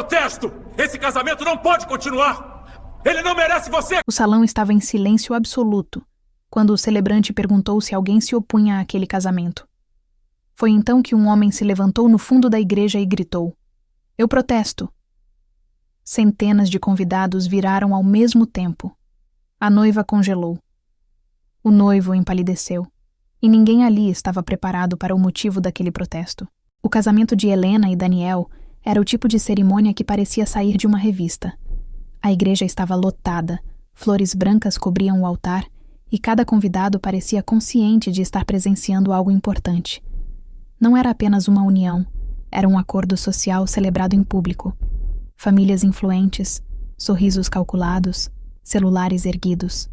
protesto! Esse casamento não pode continuar! Ele não merece você! O salão estava em silêncio absoluto, quando o celebrante perguntou se alguém se opunha àquele casamento. Foi então que um homem se levantou no fundo da igreja e gritou: "Eu protesto!" Centenas de convidados viraram ao mesmo tempo. A noiva congelou. O noivo empalideceu, e ninguém ali estava preparado para o motivo daquele protesto. O casamento de Helena e Daniel era o tipo de cerimônia que parecia sair de uma revista. A igreja estava lotada, flores brancas cobriam o altar, e cada convidado parecia consciente de estar presenciando algo importante. Não era apenas uma união, era um acordo social celebrado em público. Famílias influentes, sorrisos calculados, celulares erguidos.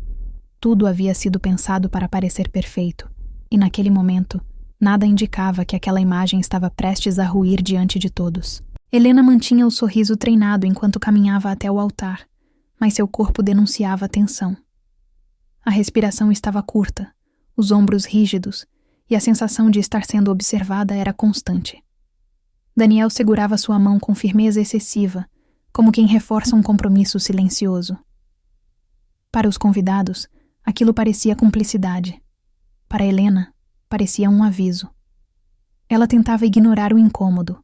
Tudo havia sido pensado para parecer perfeito, e naquele momento, nada indicava que aquela imagem estava prestes a ruir diante de todos. Helena mantinha o sorriso treinado enquanto caminhava até o altar, mas seu corpo denunciava a tensão. A respiração estava curta, os ombros rígidos, e a sensação de estar sendo observada era constante. Daniel segurava sua mão com firmeza excessiva, como quem reforça um compromisso silencioso. Para os convidados, aquilo parecia cumplicidade. Para Helena, parecia um aviso. Ela tentava ignorar o incômodo,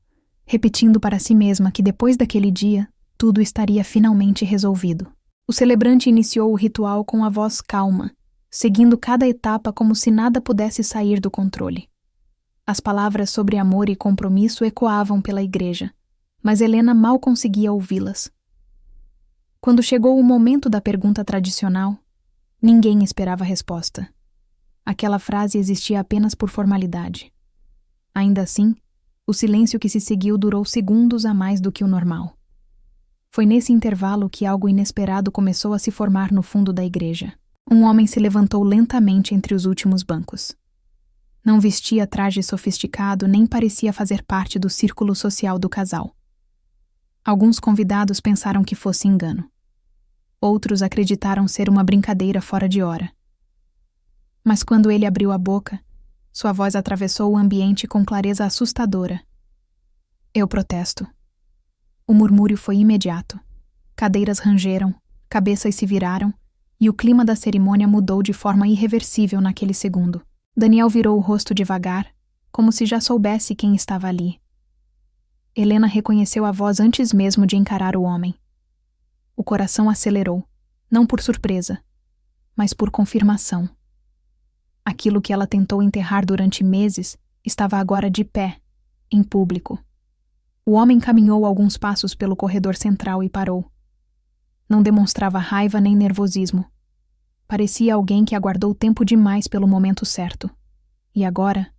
repetindo para si mesma que depois daquele dia, tudo estaria finalmente resolvido. O celebrante iniciou o ritual com a voz calma, seguindo cada etapa como se nada pudesse sair do controle. As palavras sobre amor e compromisso ecoavam pela igreja, mas Helena mal conseguia ouvi-las. Quando chegou o momento da pergunta tradicional, ninguém esperava a resposta. Aquela frase existia apenas por formalidade. Ainda assim, o silêncio que se seguiu durou segundos a mais do que o normal. Foi nesse intervalo que algo inesperado começou a se formar no fundo da igreja. Um homem se levantou lentamente entre os últimos bancos. Não vestia traje sofisticado nem parecia fazer parte do círculo social do casal. Alguns convidados pensaram que fosse engano. Outros acreditaram ser uma brincadeira fora de hora. Mas quando ele abriu a boca, sua voz atravessou o ambiente com clareza assustadora. "Eu protesto." O murmúrio foi imediato. Cadeiras rangeram, cabeças se viraram, e o clima da cerimônia mudou de forma irreversível naquele segundo. Daniel virou o rosto devagar, como se já soubesse quem estava ali. Helena reconheceu a voz antes mesmo de encarar o homem. O coração acelerou, não por surpresa, mas por confirmação. Aquilo que ela tentou enterrar durante meses estava agora de pé, em público. O homem caminhou alguns passos pelo corredor central e parou. Não demonstrava raiva nem nervosismo. Parecia alguém que aguardou tempo demais pelo momento certo. E agora,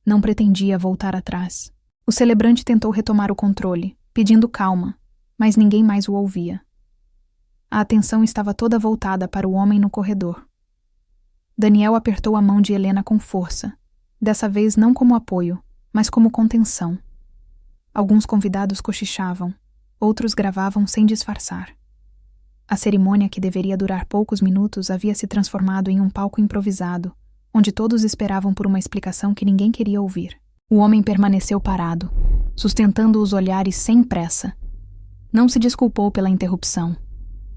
não pretendia voltar atrás. O celebrante tentou retomar o controle, pedindo calma, mas ninguém mais o ouvia. A atenção estava toda voltada para o homem no corredor. Daniel apertou a mão de Helena com força, dessa vez não como apoio, mas como contenção. Alguns convidados cochichavam, outros gravavam sem disfarçar. A cerimônia, que deveria durar poucos minutos, havia se transformado em um palco improvisado, onde todos esperavam por uma explicação que ninguém queria ouvir. O homem permaneceu parado, sustentando os olhares sem pressa. Não se desculpou pela interrupção.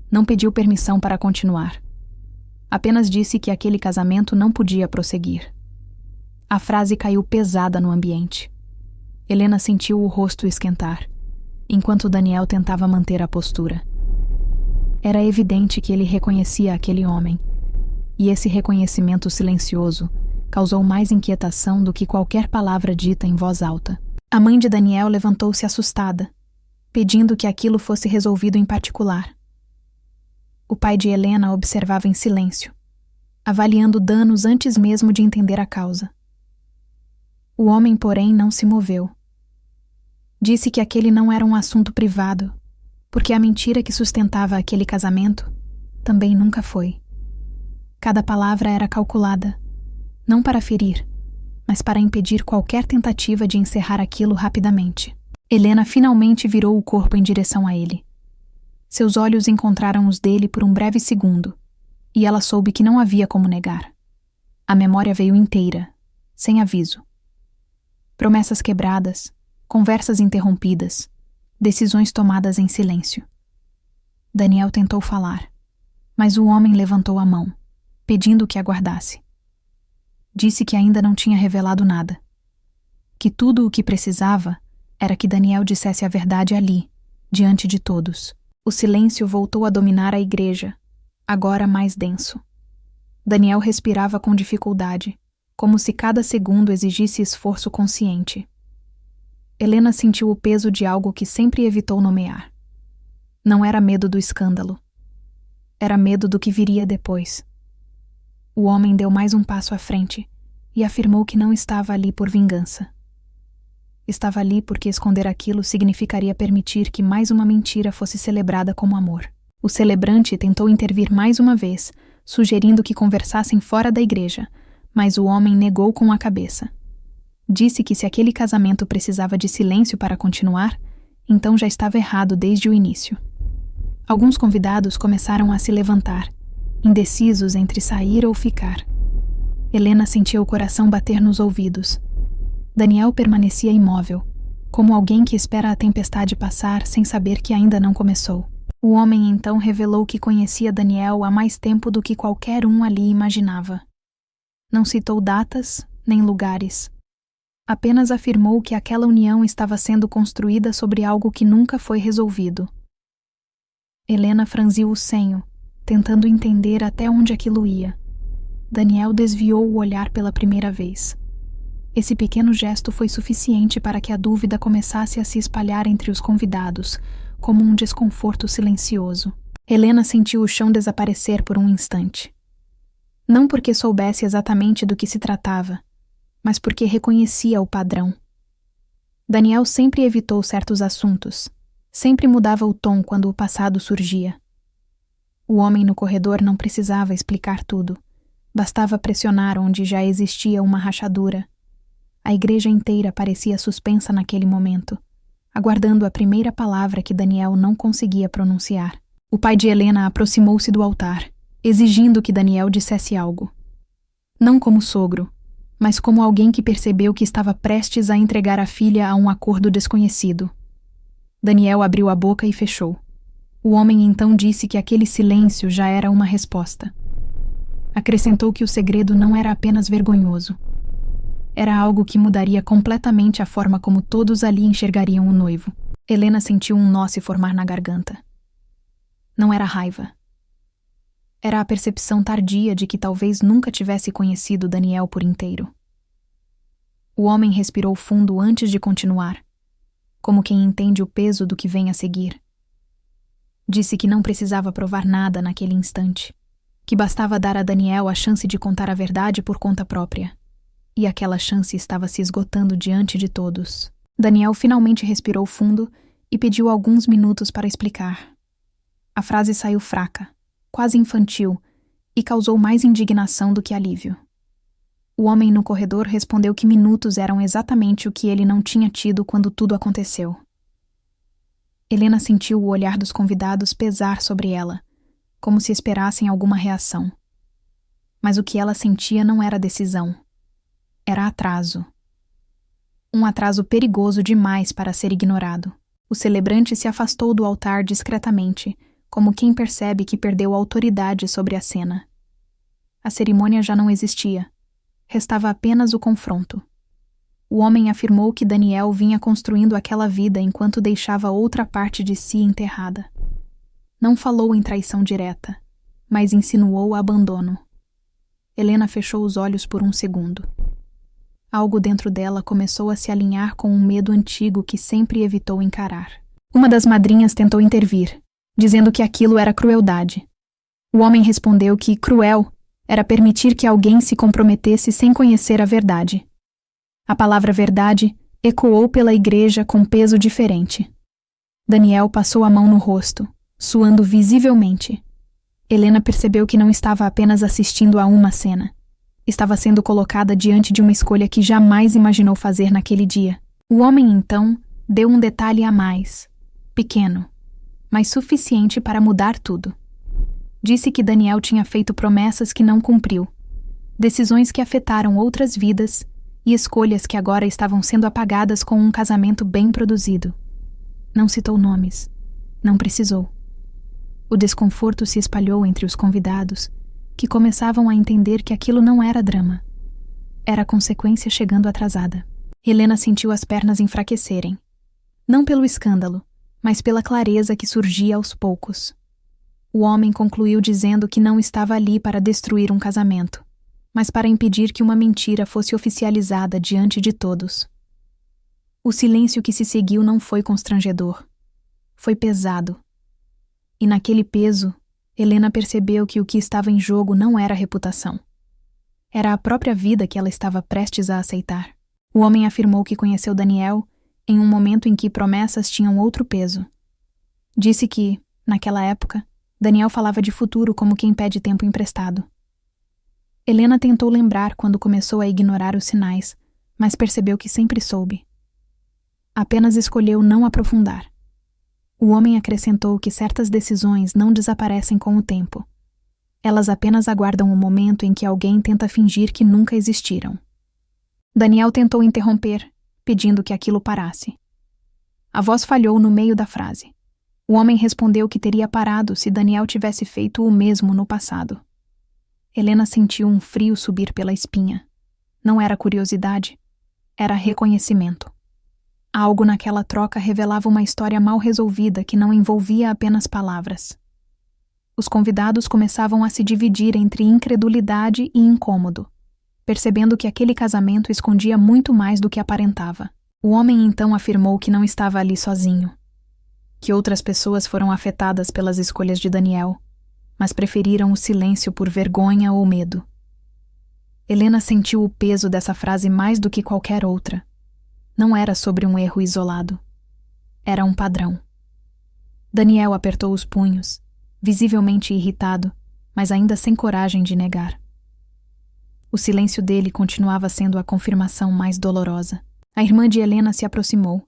Não pediu permissão para continuar. Apenas disse que aquele casamento não podia prosseguir. A frase caiu pesada no ambiente. Helena sentiu o rosto esquentar, enquanto Daniel tentava manter a postura. Era evidente que ele reconhecia aquele homem, e esse reconhecimento silencioso causou mais inquietação do que qualquer palavra dita em voz alta. A mãe de Daniel levantou-se assustada, pedindo que aquilo fosse resolvido em particular. O pai de Helena observava em silêncio, avaliando danos antes mesmo de entender a causa. O homem, porém, não se moveu. Disse que aquele não era um assunto privado, porque a mentira que sustentava aquele casamento também nunca foi. Cada palavra era calculada, não para ferir, mas para impedir qualquer tentativa de encerrar aquilo rapidamente. Helena finalmente virou o corpo em direção a ele. Seus olhos encontraram os dele por um breve segundo, e ela soube que não havia como negar. A memória veio inteira, sem aviso. Promessas quebradas, conversas interrompidas, Decisões tomadas em silêncio. Daniel tentou falar, mas o homem levantou a mão, pedindo que aguardasse. Disse que ainda não tinha revelado nada. Que tudo o que precisava era que Daniel dissesse a verdade ali, diante de todos. O silêncio voltou a dominar a igreja, agora mais denso. Daniel respirava com dificuldade, como se cada segundo exigisse esforço consciente. Helena sentiu o peso de algo que sempre evitou nomear. Não era medo do escândalo. Era medo do que viria depois. O homem deu mais um passo à frente e afirmou que não estava ali por vingança. Estava ali porque esconder aquilo significaria permitir que mais uma mentira fosse celebrada como amor. O celebrante tentou intervir mais uma vez, sugerindo que conversassem fora da igreja, mas o homem negou com a cabeça. Disse que se aquele casamento precisava de silêncio para continuar, então já estava errado desde o início. Alguns convidados começaram a se levantar, indecisos entre sair ou ficar. Helena sentia o coração bater nos ouvidos. Daniel permanecia imóvel, como alguém que espera a tempestade passar sem saber que ainda não começou. O homem então revelou que conhecia Daniel há mais tempo do que qualquer um ali imaginava. Não citou datas, nem lugares. Apenas afirmou que aquela união estava sendo construída sobre algo que nunca foi resolvido. Helena franziu o senho, tentando entender até onde aquilo ia. Daniel desviou o olhar pela primeira vez. Esse pequeno gesto foi suficiente para que a dúvida começasse a se espalhar entre os convidados, como um desconforto silencioso. Helena sentiu o chão desaparecer por um instante. Não porque soubesse exatamente do que se tratava, mas porque reconhecia o padrão. Daniel sempre evitou certos assuntos, sempre mudava o tom quando o passado surgia. O homem no corredor não precisava explicar tudo, bastava pressionar onde já existia uma rachadura. A igreja inteira parecia suspensa naquele momento, aguardando a primeira palavra que Daniel não conseguia pronunciar. O pai de Helena aproximou-se do altar, exigindo que Daniel dissesse algo. Não como sogro, mas como alguém que percebeu que estava prestes a entregar a filha a um acordo desconhecido. Daniel abriu a boca e fechou. O homem então disse que aquele silêncio já era uma resposta. Acrescentou que o segredo não era apenas vergonhoso. Era algo que mudaria completamente a forma como todos ali enxergariam o noivo. Helena sentiu um nó se formar na garganta. Não era raiva. Era a percepção tardia de que talvez nunca tivesse conhecido Daniel por inteiro. O homem respirou fundo antes de continuar, como quem entende o peso do que vem a seguir. Disse que não precisava provar nada naquele instante, que bastava dar a Daniel a chance de contar a verdade por conta própria. E aquela chance estava se esgotando diante de todos. Daniel finalmente respirou fundo e pediu alguns minutos para explicar. A frase saiu fraca, quase infantil, e causou mais indignação do que alívio. O homem no corredor respondeu que minutos eram exatamente o que ele não tinha tido quando tudo aconteceu. Helena sentiu o olhar dos convidados pesar sobre ela, como se esperassem alguma reação. Mas o que ela sentia não era decisão. Era atraso. Um atraso perigoso demais para ser ignorado. O celebrante se afastou do altar discretamente, como quem percebe que perdeu a autoridade sobre a cena. A cerimônia já não existia. Restava apenas o confronto. O homem afirmou que Daniel vinha construindo aquela vida enquanto deixava outra parte de si enterrada. Não falou em traição direta, mas insinuou abandono. Helena fechou os olhos por um segundo. Algo dentro dela começou a se alinhar com um medo antigo que sempre evitou encarar. Uma das madrinhas tentou intervir, dizendo que aquilo era crueldade. O homem respondeu que cruel era permitir que alguém se comprometesse sem conhecer a verdade. A palavra verdade ecoou pela igreja com peso diferente. Daniel passou a mão no rosto, suando visivelmente. Helena percebeu que não estava apenas assistindo a uma cena. Estava sendo colocada diante de uma escolha que jamais imaginou fazer naquele dia. O homem, então, deu um detalhe a mais, pequeno, mas suficiente para mudar tudo. Disse que Daniel tinha feito promessas que não cumpriu, decisões que afetaram outras vidas e escolhas que agora estavam sendo apagadas com um casamento bem produzido. Não citou nomes. Não precisou. O desconforto se espalhou entre os convidados, que começavam a entender que aquilo não era drama. Era consequência chegando atrasada. Helena sentiu as pernas enfraquecerem. Não pelo escândalo, mas pela clareza que surgia aos poucos. O homem concluiu dizendo que não estava ali para destruir um casamento, mas para impedir que uma mentira fosse oficializada diante de todos. O silêncio que se seguiu não foi constrangedor. Foi pesado. E naquele peso, Helena percebeu que o que estava em jogo não era a reputação. Era a própria vida que ela estava prestes a aceitar. O homem afirmou que conheceu Daniel em um momento em que promessas tinham outro peso. Disse que, naquela época, Daniel falava de futuro como quem pede tempo emprestado. Helena tentou lembrar quando começou a ignorar os sinais, mas percebeu que sempre soube. Apenas escolheu não aprofundar. O homem acrescentou que certas decisões não desaparecem com o tempo. Elas apenas aguardam o momento em que alguém tenta fingir que nunca existiram. Daniel tentou interromper, pedindo que aquilo parasse. A voz falhou no meio da frase. O homem respondeu que teria parado se Daniel tivesse feito o mesmo no passado. Helena sentiu um frio subir pela espinha. Não era curiosidade, era reconhecimento. Algo naquela troca revelava uma história mal resolvida que não envolvia apenas palavras. Os convidados começavam a se dividir entre incredulidade e incômodo, percebendo que aquele casamento escondia muito mais do que aparentava. O homem então afirmou que não estava ali sozinho, que outras pessoas foram afetadas pelas escolhas de Daniel, mas preferiram o silêncio por vergonha ou medo. Helena sentiu o peso dessa frase mais do que qualquer outra. Não era sobre um erro isolado. Era um padrão. Daniel apertou os punhos, visivelmente irritado, mas ainda sem coragem de negar. O silêncio dele continuava sendo a confirmação mais dolorosa. A irmã de Helena se aproximou,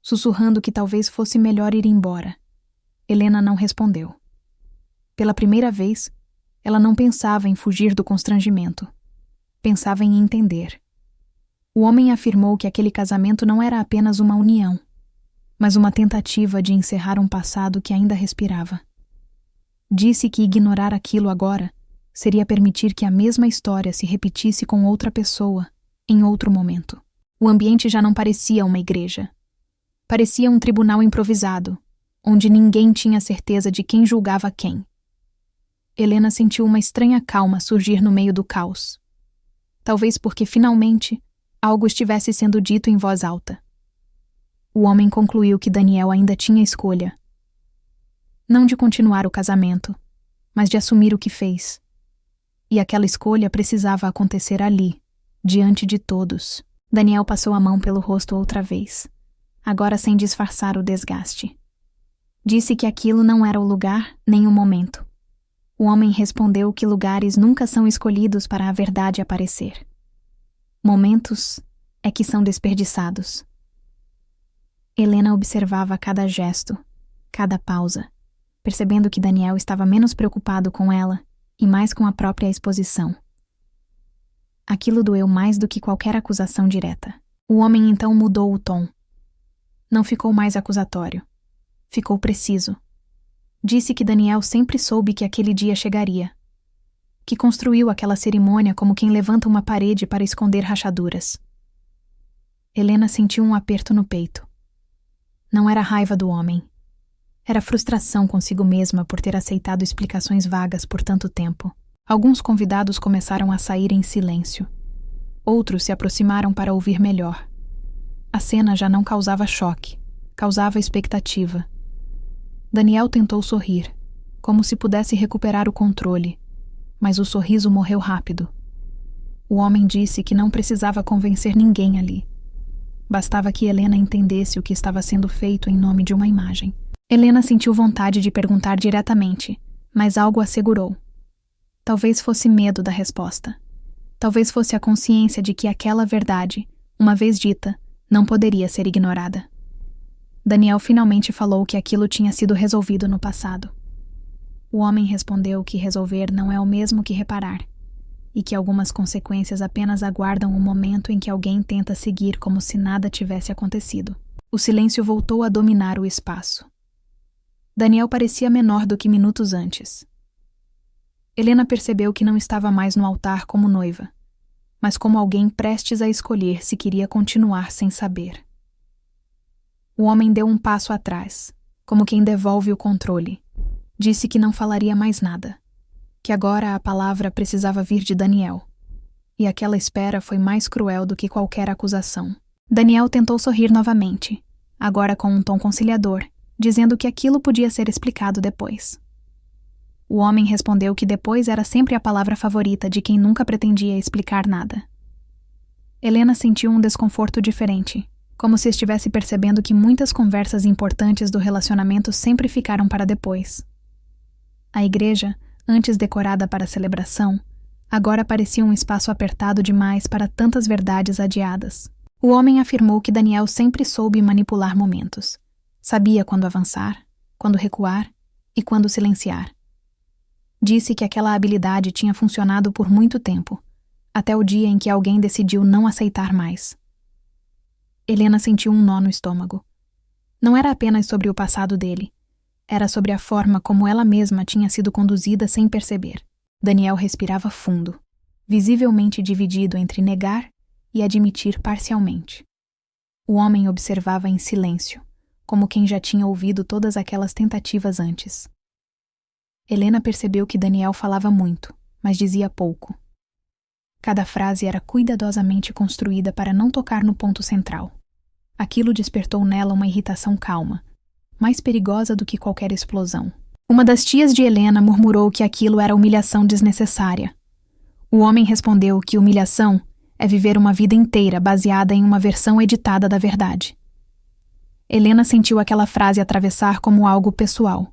sussurrando que talvez fosse melhor ir embora. Helena não respondeu. Pela primeira vez, ela não pensava em fugir do constrangimento. Pensava em entender. O homem afirmou que aquele casamento não era apenas uma união, mas uma tentativa de encerrar um passado que ainda respirava. Disse que ignorar aquilo agora seria permitir que a mesma história se repetisse com outra pessoa, em outro momento. O ambiente já não parecia uma igreja. Parecia um tribunal improvisado, onde ninguém tinha certeza de quem julgava quem. Helena sentiu uma estranha calma surgir no meio do caos. Talvez porque, finalmente, algo estivesse sendo dito em voz alta. O homem concluiu que Daniel ainda tinha escolha. Não de continuar o casamento, mas de assumir o que fez. E aquela escolha precisava acontecer ali, diante de todos. Daniel passou a mão pelo rosto outra vez, agora sem disfarçar o desgaste. Disse que aquilo não era o lugar nem o momento. O homem respondeu que lugares nunca são escolhidos para a verdade aparecer. Momentos é que são desperdiçados. Helena observava cada gesto, cada pausa, percebendo que Daniel estava menos preocupado com ela e mais com a própria exposição. Aquilo doeu mais do que qualquer acusação direta. O homem então mudou o tom. Não ficou mais acusatório. Ficou preciso. Disse que Daniel sempre soube que aquele dia chegaria, que construiu aquela cerimônia como quem levanta uma parede para esconder rachaduras. Helena sentiu um aperto no peito. Não era raiva do homem. Era frustração consigo mesma por ter aceitado explicações vagas por tanto tempo. Alguns convidados começaram a sair em silêncio. Outros se aproximaram para ouvir melhor. A cena já não causava choque, causava expectativa. Daniel tentou sorrir, como se pudesse recuperar o controle, mas o sorriso morreu rápido. O homem disse que não precisava convencer ninguém ali. Bastava que Helena entendesse o que estava sendo feito em nome de uma imagem. Helena sentiu vontade de perguntar diretamente, mas algo a segurou. Talvez fosse medo da resposta. Talvez fosse a consciência de que aquela verdade, uma vez dita, não poderia ser ignorada. Daniel finalmente falou que aquilo tinha sido resolvido no passado. O homem respondeu que resolver não é o mesmo que reparar, e que algumas consequências apenas aguardam o momento em que alguém tenta seguir como se nada tivesse acontecido. O silêncio voltou a dominar o espaço. Daniel parecia menor do que minutos antes. Helena percebeu que não estava mais no altar como noiva, mas como alguém prestes a escolher se queria continuar sem saber. O homem deu um passo atrás, como quem devolve o controle. Disse que não falaria mais nada, que agora a palavra precisava vir de Daniel. E aquela espera foi mais cruel do que qualquer acusação. Daniel tentou sorrir novamente, agora com um tom conciliador, dizendo que aquilo podia ser explicado depois. O homem respondeu que depois era sempre a palavra favorita de quem nunca pretendia explicar nada. Helena sentiu um desconforto diferente, como se estivesse percebendo que muitas conversas importantes do relacionamento sempre ficaram para depois. A igreja, antes decorada para a celebração, agora parecia um espaço apertado demais para tantas verdades adiadas. O homem afirmou que Daniel sempre soube manipular momentos. Sabia quando avançar, quando recuar e quando silenciar. Disse que aquela habilidade tinha funcionado por muito tempo, até o dia em que alguém decidiu não aceitar mais. Helena sentiu um nó no estômago. Não era apenas sobre o passado dele, era sobre a forma como ela mesma tinha sido conduzida sem perceber. Daniel respirava fundo, visivelmente dividido entre negar e admitir parcialmente. O homem observava em silêncio, como quem já tinha ouvido todas aquelas tentativas antes. Helena percebeu que Daniel falava muito, mas dizia pouco. Cada frase era cuidadosamente construída para não tocar no ponto central. Aquilo despertou nela uma irritação calma, mais perigosa do que qualquer explosão. Uma das tias de Helena murmurou que aquilo era humilhação desnecessária. O homem respondeu que humilhação é viver uma vida inteira baseada em uma versão editada da verdade. Helena sentiu aquela frase atravessar como algo pessoal.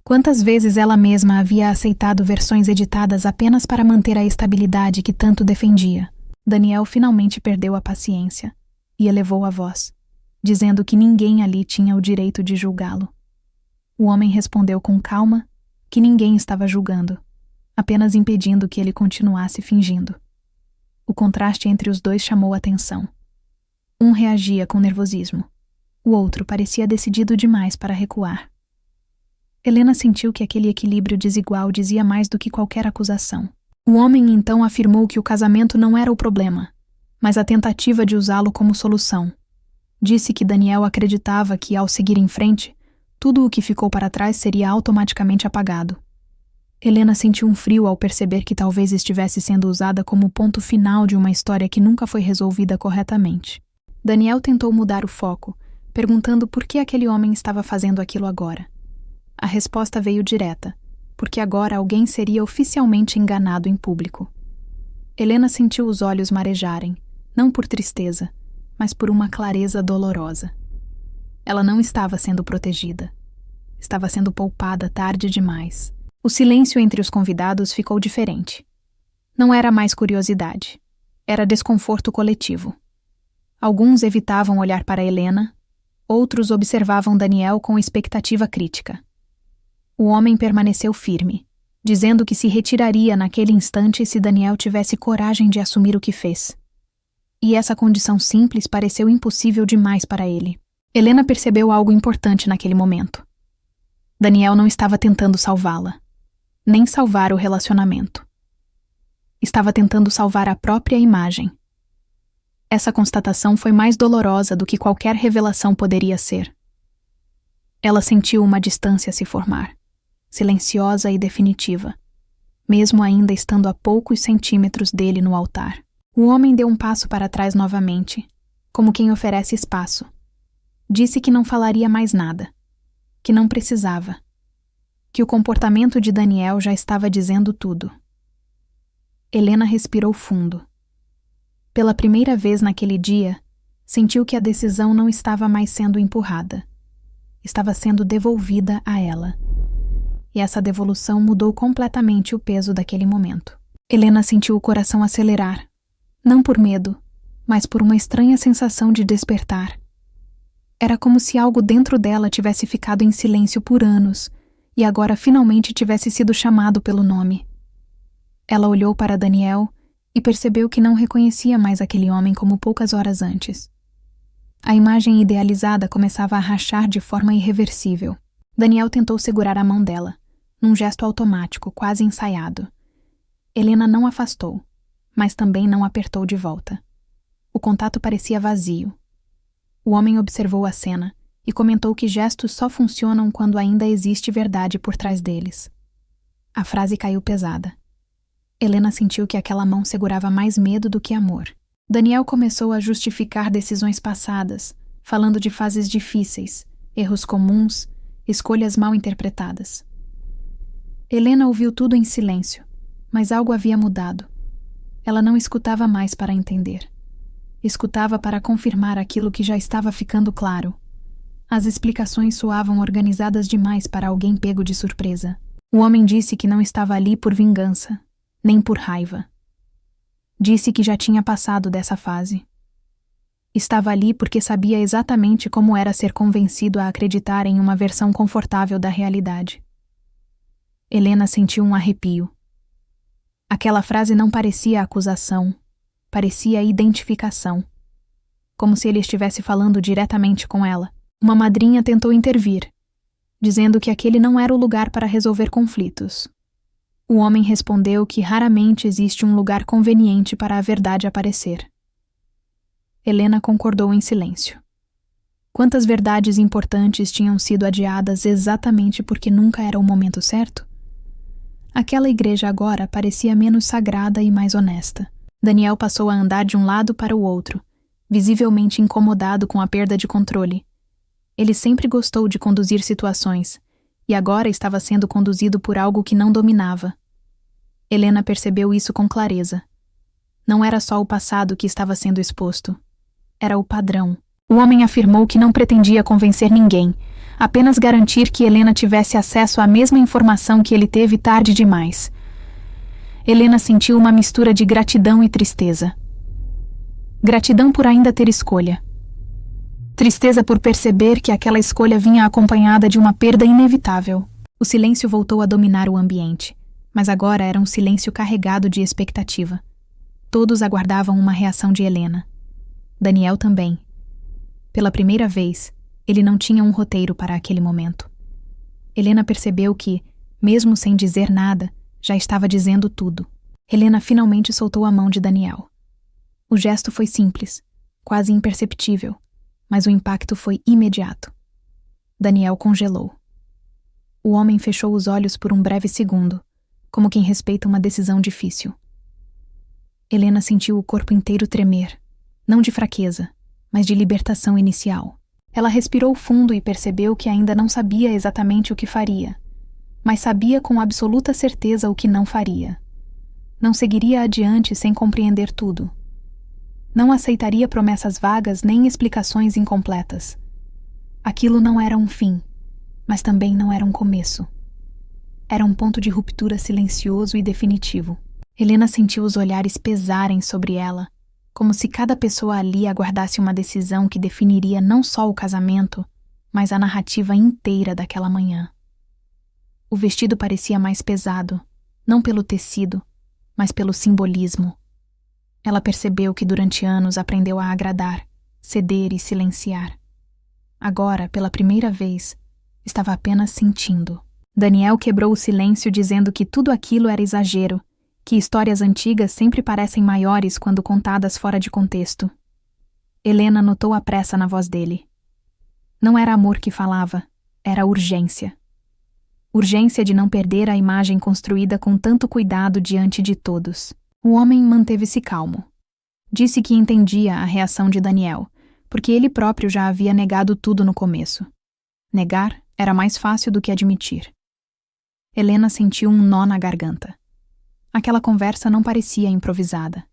Quantas vezes ela mesma havia aceitado versões editadas apenas para manter a estabilidade que tanto defendia? Daniel finalmente perdeu a paciência e elevou a voz, dizendo que ninguém ali tinha o direito de julgá-lo. O homem respondeu com calma que ninguém estava julgando, apenas impedindo que ele continuasse fingindo. O contraste entre os dois chamou a atenção. Um reagia com nervosismo. O outro parecia decidido demais para recuar. Helena sentiu que aquele equilíbrio desigual dizia mais do que qualquer acusação. O homem então afirmou que o casamento não era o problema, mas a tentativa de usá-lo como solução. Disse que Daniel acreditava que, ao seguir em frente, tudo o que ficou para trás seria automaticamente apagado. Helena sentiu um frio ao perceber que talvez estivesse sendo usada como ponto final de uma história que nunca foi resolvida corretamente. Daniel tentou mudar o foco, perguntando por que aquele homem estava fazendo aquilo agora. A resposta veio direta, porque agora alguém seria oficialmente enganado em público. Helena sentiu os olhos marejarem, não por tristeza, mas por uma clareza dolorosa. Ela não estava sendo protegida. Estava sendo poupada tarde demais. O silêncio entre os convidados ficou diferente. Não era mais curiosidade. Era desconforto coletivo. Alguns evitavam olhar para Helena, outros observavam Daniel com expectativa crítica. O homem permaneceu firme, dizendo que se retiraria naquele instante se Daniel tivesse coragem de assumir o que fez. E essa condição simples pareceu impossível demais para ele. Helena percebeu algo importante naquele momento. Daniel não estava tentando salvá-la, nem salvar o relacionamento. Estava tentando salvar a própria imagem. Essa constatação foi mais dolorosa do que qualquer revelação poderia ser. Ela sentiu uma distância se formar, silenciosa e definitiva, mesmo ainda estando a poucos centímetros dele no altar. O homem deu um passo para trás novamente, como quem oferece espaço. Disse que não falaria mais nada, que não precisava, que o comportamento de Daniel já estava dizendo tudo. Helena respirou fundo. Pela primeira vez naquele dia, sentiu que a decisão não estava mais sendo empurrada. Estava sendo devolvida a ela. E essa devolução mudou completamente o peso daquele momento. Helena sentiu o coração acelerar, não por medo, mas por uma estranha sensação de despertar. Era como se algo dentro dela tivesse ficado em silêncio por anos e agora finalmente tivesse sido chamado pelo nome. Ela olhou para Daniel e percebeu que não reconhecia mais aquele homem como poucas horas antes. A imagem idealizada começava a rachar de forma irreversível. Daniel tentou segurar a mão dela, num gesto automático, quase ensaiado. Helena não afastou, mas também não apertou de volta. O contato parecia vazio. O homem observou a cena e comentou que gestos só funcionam quando ainda existe verdade por trás deles. A frase caiu pesada. Helena sentiu que aquela mão segurava mais medo do que amor. Daniel começou a justificar decisões passadas, falando de fases difíceis, erros comuns, escolhas mal interpretadas. Helena ouviu tudo em silêncio, mas algo havia mudado. Ela não escutava mais para entender. Escutava para confirmar aquilo que já estava ficando claro. As explicações soavam organizadas demais para alguém pego de surpresa. O homem disse que não estava ali por vingança, nem por raiva. Disse que já tinha passado dessa fase. Estava ali porque sabia exatamente como era ser convencido a acreditar em uma versão confortável da realidade. Helena sentiu um arrepio. Aquela frase não parecia acusação, parecia identificação. Como se ele estivesse falando diretamente com ela. Uma madrinha tentou intervir, dizendo que aquele não era o lugar para resolver conflitos. O homem respondeu que raramente existe um lugar conveniente para a verdade aparecer. Helena concordou em silêncio. Quantas verdades importantes tinham sido adiadas exatamente porque nunca era o momento certo? Aquela igreja agora parecia menos sagrada e mais honesta. Daniel passou a andar de um lado para o outro, visivelmente incomodado com a perda de controle. Ele sempre gostou de conduzir situações, e agora estava sendo conduzido por algo que não dominava. Helena percebeu isso com clareza. Não era só o passado que estava sendo exposto. Era o padrão. O homem afirmou que não pretendia convencer ninguém, apenas garantir que Helena tivesse acesso à mesma informação que ele teve tarde demais. Helena sentiu uma mistura de gratidão e tristeza. Gratidão por ainda ter escolha. Tristeza por perceber que aquela escolha vinha acompanhada de uma perda inevitável. O silêncio voltou a dominar o ambiente, mas agora era um silêncio carregado de expectativa. Todos aguardavam uma reação de Helena. Daniel também. Pela primeira vez, ele não tinha um roteiro para aquele momento. Helena percebeu que, mesmo sem dizer nada, já estava dizendo tudo. Helena finalmente soltou a mão de Daniel. O gesto foi simples, quase imperceptível, mas o impacto foi imediato. Daniel congelou. O homem fechou os olhos por um breve segundo, como quem respeita uma decisão difícil. Helena sentiu o corpo inteiro tremer, não de fraqueza, mas de libertação inicial. Ela respirou fundo e percebeu que ainda não sabia exatamente o que faria, mas sabia com absoluta certeza o que não faria. Não seguiria adiante sem compreender tudo. Não aceitaria promessas vagas nem explicações incompletas. Aquilo não era um fim, mas também não era um começo. Era um ponto de ruptura silencioso e definitivo. Helena sentiu os olhares pesarem sobre ela, como se cada pessoa ali aguardasse uma decisão que definiria não só o casamento, mas a narrativa inteira daquela manhã. O vestido parecia mais pesado, não pelo tecido, mas pelo simbolismo. Ela percebeu que durante anos aprendeu a agradar, ceder e silenciar. Agora, pela primeira vez, estava apenas sentindo. Daniel quebrou o silêncio dizendo que tudo aquilo era exagero, que histórias antigas sempre parecem maiores quando contadas fora de contexto. Helena notou a pressa na voz dele. Não era amor que falava, era urgência. Urgência de não perder a imagem construída com tanto cuidado diante de todos. O homem manteve-se calmo. Disse que entendia a reação de Daniel, porque ele próprio já havia negado tudo no começo. Negar era mais fácil do que admitir. Helena sentiu um nó na garganta. Aquela conversa não parecia improvisada.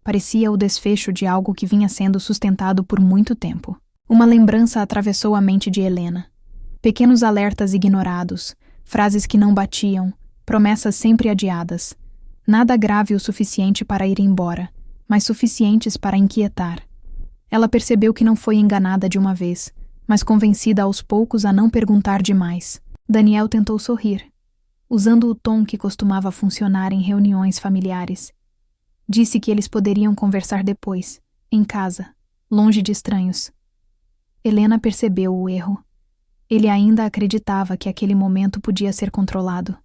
Parecia o desfecho de algo que vinha sendo sustentado por muito tempo. Uma lembrança atravessou a mente de Helena. Pequenos alertas ignorados, frases que não batiam, promessas sempre adiadas. Nada grave o suficiente para ir embora, mas suficientes para inquietar. Ela percebeu que não foi enganada de uma vez, mas convencida aos poucos a não perguntar demais. Daniel tentou sorrir, usando o tom que costumava funcionar em reuniões familiares. Disse que eles poderiam conversar depois, em casa, longe de estranhos. Helena percebeu o erro. Ele ainda acreditava que aquele momento podia ser controlado.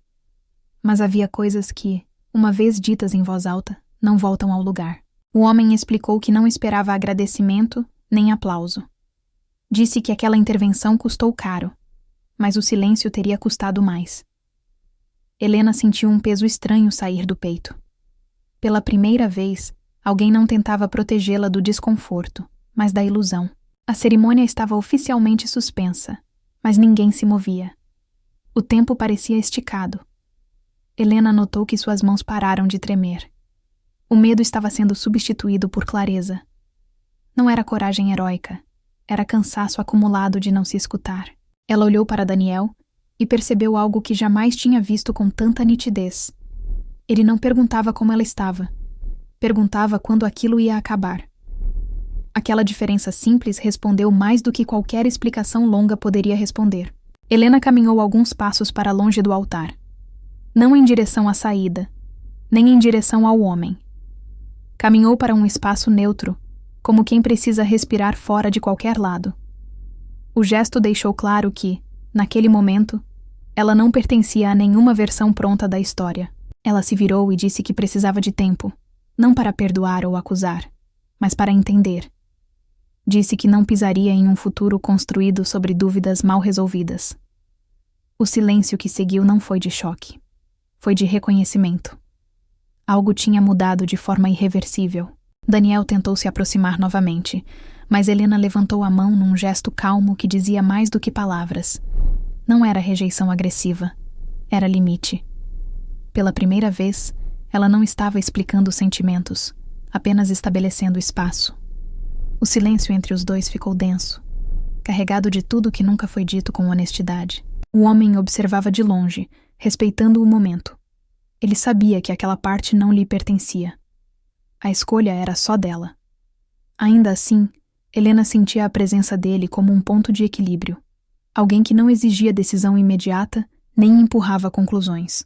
Mas havia coisas que, uma vez ditas em voz alta, não voltam ao lugar. O homem explicou que não esperava agradecimento nem aplauso. Disse que aquela intervenção custou caro, mas o silêncio teria custado mais. Helena sentiu um peso estranho sair do peito. Pela primeira vez, alguém não tentava protegê-la do desconforto, mas da ilusão. A cerimônia estava oficialmente suspensa, mas ninguém se movia. O tempo parecia esticado. Helena notou que suas mãos pararam de tremer. O medo estava sendo substituído por clareza. Não era coragem heróica, era cansaço acumulado de não se escutar. Ela olhou para Daniel e percebeu algo que jamais tinha visto com tanta nitidez. Ele não perguntava como ela estava. Perguntava quando aquilo ia acabar. Aquela diferença simples respondeu mais do que qualquer explicação longa poderia responder. Helena caminhou alguns passos para longe do altar. Não em direção à saída, nem em direção ao homem. Caminhou para um espaço neutro, como quem precisa respirar fora de qualquer lado. O gesto deixou claro que, naquele momento, ela não pertencia a nenhuma versão pronta da história. Ela se virou e disse que precisava de tempo, não para perdoar ou acusar, mas para entender. Disse que não pisaria em um futuro construído sobre dúvidas mal resolvidas. O silêncio que seguiu não foi de choque. Foi de reconhecimento. Algo tinha mudado de forma irreversível. Daniel tentou se aproximar novamente, mas Helena levantou a mão num gesto calmo que dizia mais do que palavras. Não era rejeição agressiva. Era limite. Pela primeira vez, ela não estava explicando sentimentos, apenas estabelecendo espaço. O silêncio entre os dois ficou denso, carregado de tudo que nunca foi dito com honestidade. O homem observava de longe, respeitando o momento. Ele sabia que aquela parte não lhe pertencia. A escolha era só dela. Ainda assim, Helena sentia a presença dele como um ponto de equilíbrio. Alguém que não exigia decisão imediata, nem empurrava conclusões.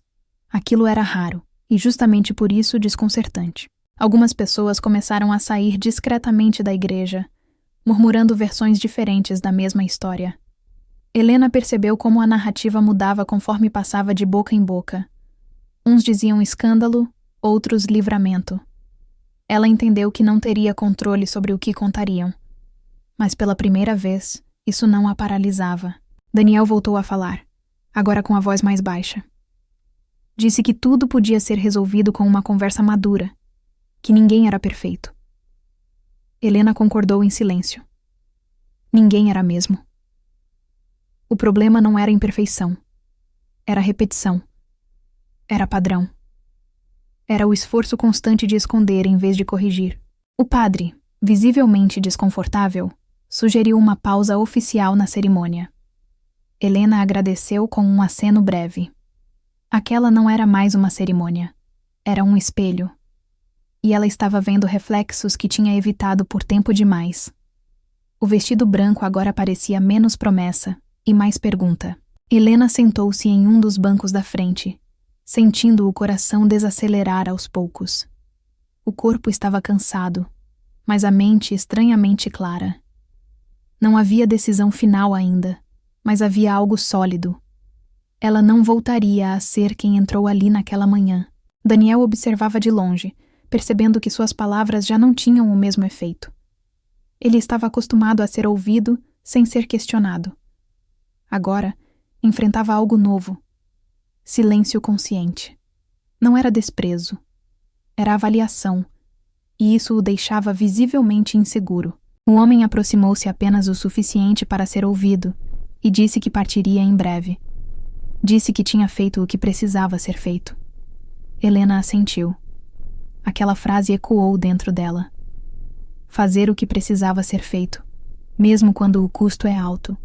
Aquilo era raro, e justamente por isso desconcertante. Algumas pessoas começaram a sair discretamente da igreja, murmurando versões diferentes da mesma história. Helena percebeu como a narrativa mudava conforme passava de boca em boca. Uns diziam escândalo, outros livramento. Ela entendeu que não teria controle sobre o que contariam. Mas pela primeira vez, isso não a paralisava. Daniel voltou a falar, agora com a voz mais baixa. Disse que tudo podia ser resolvido com uma conversa madura, que ninguém era perfeito. Helena concordou em silêncio. Ninguém era mesmo. O problema não era imperfeição. Era repetição. Era padrão. Era o esforço constante de esconder em vez de corrigir. O padre, visivelmente desconfortável, sugeriu uma pausa oficial na cerimônia. Helena agradeceu com um aceno breve. Aquela não era mais uma cerimônia. Era um espelho. E ela estava vendo reflexos que tinha evitado por tempo demais. O vestido branco agora parecia menos promessa e mais pergunta. Helena sentou-se em um dos bancos da frente, sentindo o coração desacelerar aos poucos. O corpo estava cansado, mas a mente estranhamente clara. Não havia decisão final ainda, mas havia algo sólido. Ela não voltaria a ser quem entrou ali naquela manhã. Daniel observava de longe, percebendo que suas palavras já não tinham o mesmo efeito. Ele estava acostumado a ser ouvido sem ser questionado. Agora, enfrentava algo novo. Silêncio consciente. Não era desprezo. Era avaliação, e isso o deixava visivelmente inseguro. O homem aproximou-se apenas o suficiente para ser ouvido e disse que partiria em breve. Disse que tinha feito o que precisava ser feito. Helena assentiu. Aquela frase ecoou dentro dela. Fazer o que precisava ser feito, mesmo quando o custo é alto.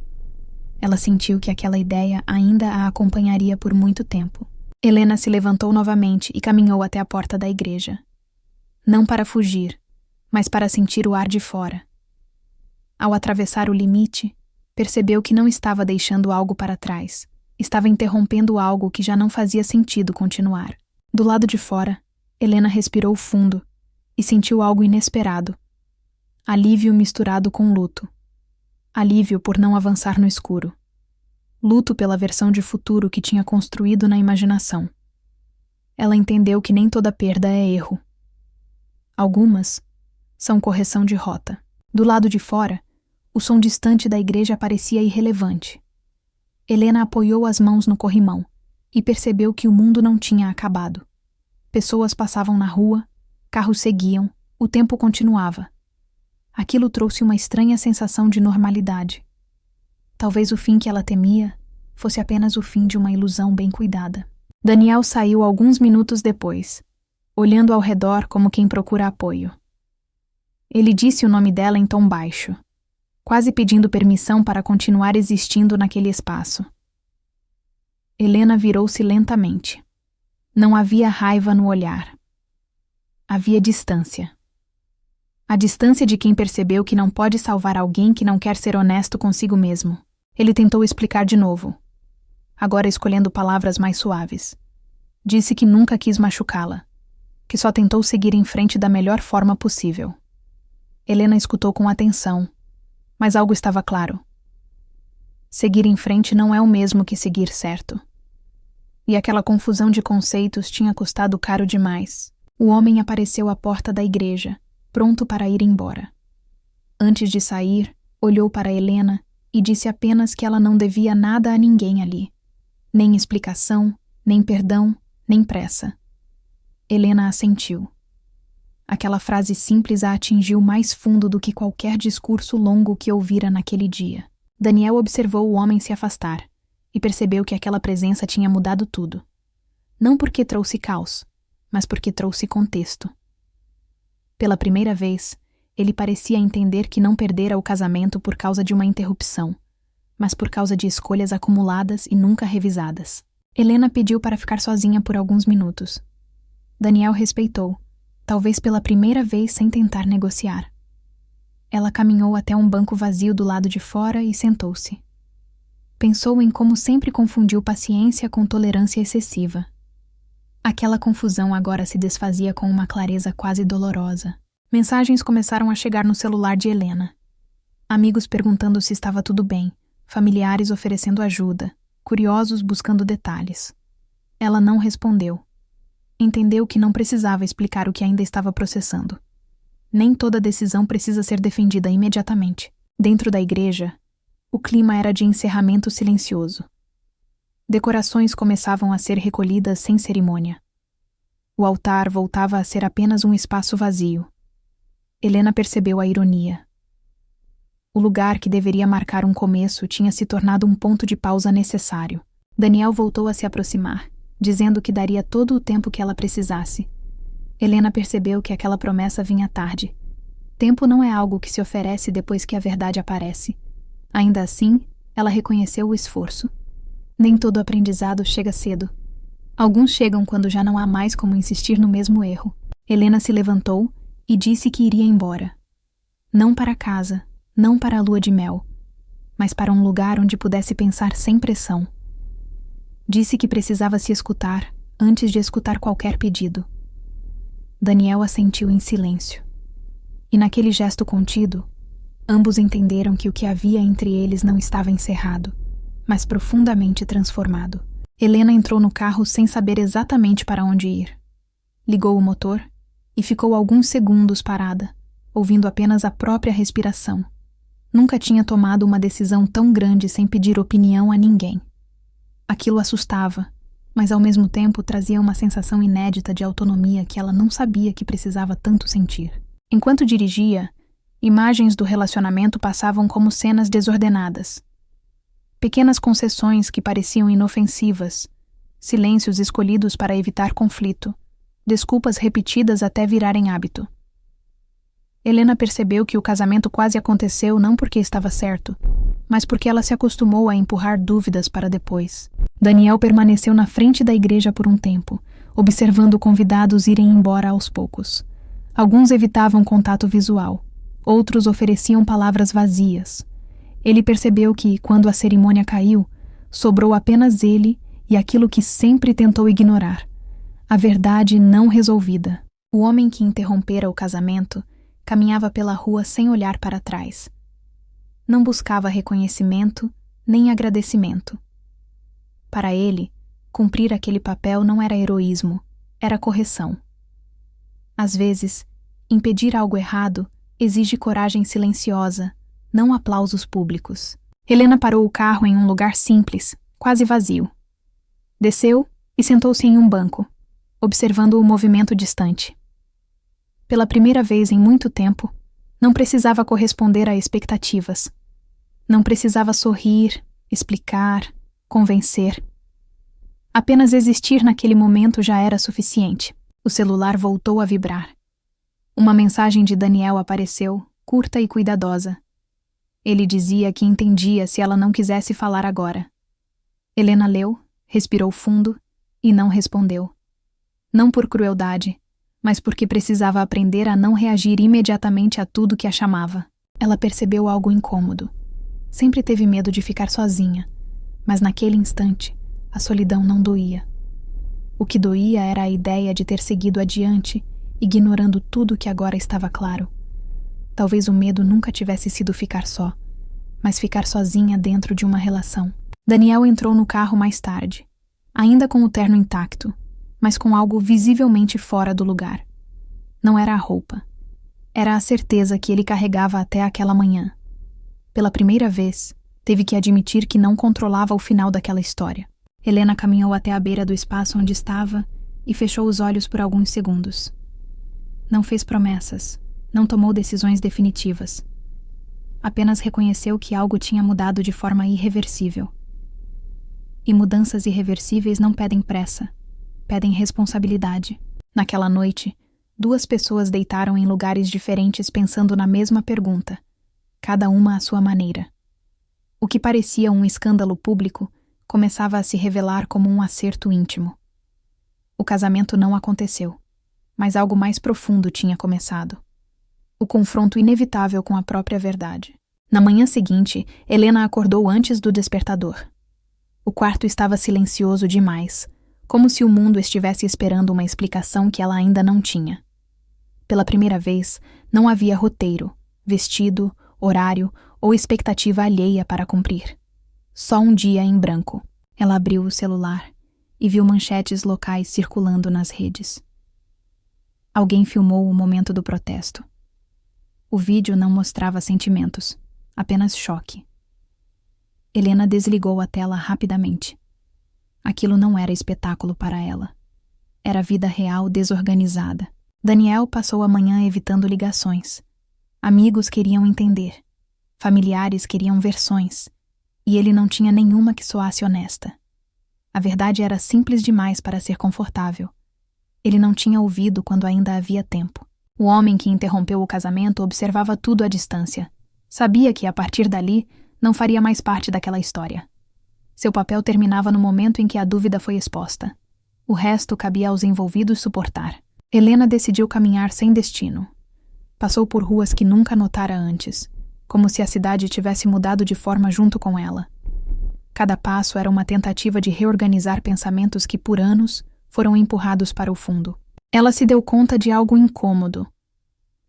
Ela sentiu que aquela ideia ainda a acompanharia por muito tempo. Helena se levantou novamente e caminhou até a porta da igreja. Não para fugir, mas para sentir o ar de fora. Ao atravessar o limite, percebeu que não estava deixando algo para trás. Estava interrompendo algo que já não fazia sentido continuar. Do lado de fora, Helena respirou fundo e sentiu algo inesperado. Alívio misturado com luto. alívio por não avançar no escuro, luto pela versão de futuro que tinha construído na imaginação. Ela entendeu que nem toda perda é erro. Algumas são correção de rota. Do lado de fora, o som distante da igreja parecia irrelevante. Helena apoiou as mãos no corrimão e percebeu que o mundo não tinha acabado. Pessoas passavam na rua, carros seguiam, o tempo continuava. Aquilo trouxe uma estranha sensação de normalidade. Talvez o fim que ela temia fosse apenas o fim de uma ilusão bem cuidada. Daniel saiu alguns minutos depois, olhando ao redor como quem procura apoio. Ele disse o nome dela em tom baixo, quase pedindo permissão para continuar existindo naquele espaço. Helena virou-se lentamente. Não havia raiva no olhar. Havia distância. A distância de quem percebeu que não pode salvar alguém que não quer ser honesto consigo mesmo. Ele tentou explicar de novo, agora escolhendo palavras mais suaves. Disse que nunca quis machucá-la, que só tentou seguir em frente da melhor forma possível. Helena escutou com atenção, mas algo estava claro. Seguir em frente não é o mesmo que seguir certo. E aquela confusão de conceitos tinha custado caro demais. O homem apareceu à porta da igreja, pronto para ir embora. Antes de sair, olhou para Helena e disse apenas que ela não devia nada a ninguém ali. Nem explicação, nem perdão, nem pressa. Helena assentiu. Aquela frase simples a atingiu mais fundo do que qualquer discurso longo que ouvira naquele dia. Daniel observou o homem se afastar e percebeu que aquela presença tinha mudado tudo. Não porque trouxe caos, mas porque trouxe contexto. Pela primeira vez, ele parecia entender que não perdera o casamento por causa de uma interrupção, mas por causa de escolhas acumuladas e nunca revisadas. Helena pediu para ficar sozinha por alguns minutos. Daniel respeitou, talvez pela primeira vez sem tentar negociar. Ela caminhou até um banco vazio do lado de fora e sentou-se. Pensou em como sempre confundiu paciência com tolerância excessiva. Aquela confusão agora se desfazia com uma clareza quase dolorosa. Mensagens começaram a chegar no celular de Helena. Amigos perguntando se estava tudo bem, familiares oferecendo ajuda, curiosos buscando detalhes. Ela não respondeu. Entendeu que não precisava explicar o que ainda estava processando. Nem toda decisão precisa ser defendida imediatamente. Dentro da igreja, o clima era de encerramento silencioso. Decorações começavam a ser recolhidas sem cerimônia. O altar voltava a ser apenas um espaço vazio. Helena percebeu a ironia. O lugar que deveria marcar um começo tinha se tornado um ponto de pausa necessário. Daniel voltou a se aproximar, dizendo que daria todo o tempo que ela precisasse. Helena percebeu que aquela promessa vinha tarde. Tempo não é algo que se oferece depois que a verdade aparece. Ainda assim, ela reconheceu o esforço. Nem todo aprendizado chega cedo. Alguns chegam quando já não há mais como insistir no mesmo erro. Helena se levantou e disse que iria embora. Não para casa, não para a lua de mel, mas para um lugar onde pudesse pensar sem pressão. Disse que precisava se escutar antes de escutar qualquer pedido. Daniel assentiu em silêncio. E naquele gesto contido, ambos entenderam que o que havia entre eles não estava encerrado, mas profundamente transformado. Helena entrou no carro sem saber exatamente para onde ir. Ligou o motor e ficou alguns segundos parada, ouvindo apenas a própria respiração. Nunca tinha tomado uma decisão tão grande sem pedir opinião a ninguém. Aquilo assustava, mas ao mesmo tempo trazia uma sensação inédita de autonomia que ela não sabia que precisava tanto sentir. Enquanto dirigia, imagens do relacionamento passavam como cenas desordenadas. Pequenas concessões que pareciam inofensivas, silêncios escolhidos para evitar conflito, desculpas repetidas até virarem hábito. Helena percebeu que o casamento quase aconteceu não porque estava certo, mas porque ela se acostumou a empurrar dúvidas para depois. Daniel permaneceu na frente da igreja por um tempo, observando convidados irem embora aos poucos. Alguns evitavam contato visual, outros ofereciam palavras vazias. Ele percebeu que, quando a cerimônia caiu, sobrou apenas ele e aquilo que sempre tentou ignorar, a verdade não resolvida. O homem que interrompera o casamento caminhava pela rua sem olhar para trás. não buscava reconhecimento nem agradecimento. Para ele, cumprir aquele papel não era heroísmo, era correção. Às vezes, impedir algo errado exige coragem silenciosa, não aplausos públicos. Helena parou o carro em um lugar simples, quase vazio. Desceu e sentou-se em um banco, observando o movimento distante. Pela primeira vez em muito tempo, não precisava corresponder a expectativas. Não precisava sorrir, explicar, convencer. Apenas existir naquele momento já era suficiente. O celular voltou a vibrar. Uma mensagem de Daniel apareceu, curta e cuidadosa. Ele dizia que entendia se ela não quisesse falar agora. Helena leu, respirou fundo e não respondeu. Não por crueldade, mas porque precisava aprender a não reagir imediatamente a tudo que a chamava. Ela percebeu algo incômodo. Sempre teve medo de ficar sozinha, mas naquele instante, a solidão não doía. O que doía era a ideia de ter seguido adiante, ignorando tudo que agora estava claro. Talvez o medo nunca tivesse sido ficar só, mas ficar sozinha dentro de uma relação. Daniel entrou no carro mais tarde, ainda com o terno intacto, mas com algo visivelmente fora do lugar. Não era a roupa. Era a certeza que ele carregava até aquela manhã. Pela primeira vez, teve que admitir que não controlava o final daquela história. Helena caminhou até a beira do espaço onde estava e fechou os olhos por alguns segundos. Não fez promessas, não tomou decisões definitivas. Apenas reconheceu que algo tinha mudado de forma irreversível. E mudanças irreversíveis não pedem pressa, pedem responsabilidade. Naquela noite, 2 pessoas deitaram em lugares diferentes pensando na mesma pergunta, cada uma à sua maneira. O que parecia um escândalo público começava a se revelar como um acerto íntimo. O casamento não aconteceu, mas algo mais profundo tinha começado. O confronto inevitável com a própria verdade. Na manhã seguinte, Helena acordou antes do despertador. O quarto estava silencioso demais, como se o mundo estivesse esperando uma explicação que ela ainda não tinha. Pela primeira vez, não havia roteiro, vestido, horário ou expectativa alheia para cumprir. Só um dia em branco. Ela abriu o celular e viu manchetes locais circulando nas redes. Alguém filmou o momento do protesto. O vídeo não mostrava sentimentos, apenas choque. Helena desligou a tela rapidamente. Aquilo não era espetáculo para ela. Era vida real desorganizada. Daniel passou a manhã evitando ligações. Amigos queriam entender. Familiares queriam versões. E ele não tinha nenhuma que soasse honesta. A verdade era simples demais para ser confortável. Ele não tinha ouvido quando ainda havia tempo. O homem que interrompeu o casamento observava tudo à distância. Sabia que, a partir dali, não faria mais parte daquela história. Seu papel terminava no momento em que a dúvida foi exposta. O resto cabia aos envolvidos suportar. Helena decidiu caminhar sem destino. Passou por ruas que nunca notara antes, como se a cidade tivesse mudado de forma junto com ela. Cada passo era uma tentativa de reorganizar pensamentos que, por anos, foram empurrados para o fundo. Ela se deu conta de algo incômodo.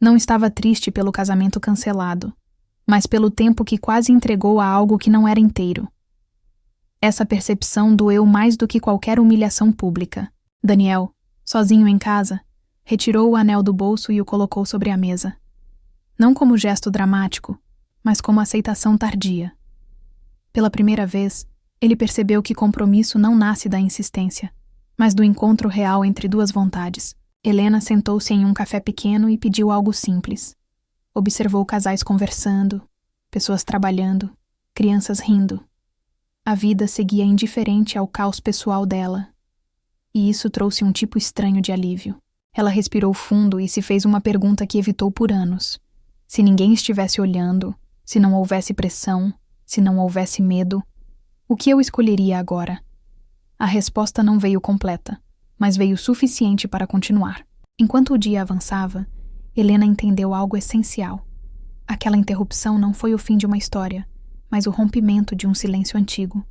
Não estava triste pelo casamento cancelado, mas pelo tempo que quase entregou a algo que não era inteiro. Essa percepção doeu mais do que qualquer humilhação pública. Daniel, sozinho em casa, retirou o anel do bolso e o colocou sobre a mesa. Não como gesto dramático, mas como aceitação tardia. Pela primeira vez, ele percebeu que compromisso não nasce da insistência, mas do encontro real entre 2 vontades. Helena sentou-se em um café pequeno e pediu algo simples. Observou casais conversando, pessoas trabalhando, crianças rindo. A vida seguia indiferente ao caos pessoal dela, e isso trouxe um tipo estranho de alívio. Ela respirou fundo e se fez uma pergunta que evitou por anos. Se ninguém estivesse olhando, se não houvesse pressão, se não houvesse medo, o que eu escolheria agora? A resposta não veio completa, mas veio suficiente para continuar. Enquanto o dia avançava, Helena entendeu algo essencial. Aquela interrupção não foi o fim de uma história, mas o rompimento de um silêncio antigo.